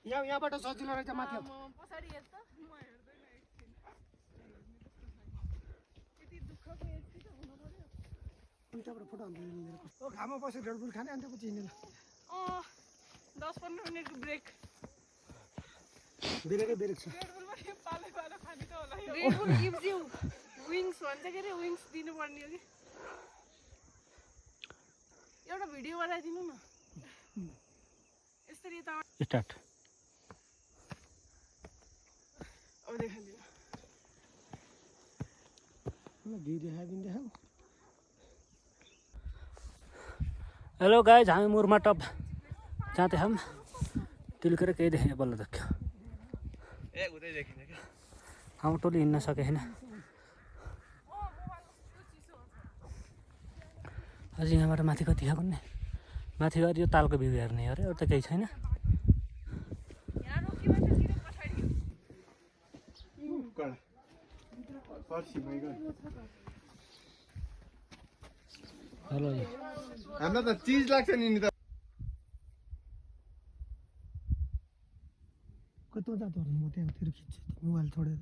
यहाँबाट सजिलो रहेछ माथि पछाडि हेर त म हेर्दैन एकछिन यति दुःखको यति त हुनु पर्यो उल्टाबाट फोटो हाल्दै ओ घाममा बसेर रेडबुल खाने अनि त्यसपछि हिँड्ने 10-15 मिनेटको ब्रेक ब्रेक छ रेडबुल पनि पालो पालो खाने त होला रेडबुल गिभ्स यु विङ्स भन्छ के रे विङ्स दिनुपर्ने हो कि एउटा भिडियो बनाइदिनु न यसरी त स्टार्ट अब देखाइदिनु हेलो गाइज हामी मुरमा टप जाँदै हम तिलकेर केही देखेन बल्ल देख्यो हम टोली हिँड्न सकेन अझ यहाँबाट माथि कति खाएको नि माथि गएर यो तालको भ्यू हेर्ने अरे अरू त केही छैन हेलो हामीलाई त चिज लाग्छ नि त कस्तो जाँदो म त्यहाँतिर खिच्छु मोबाइल छोडेर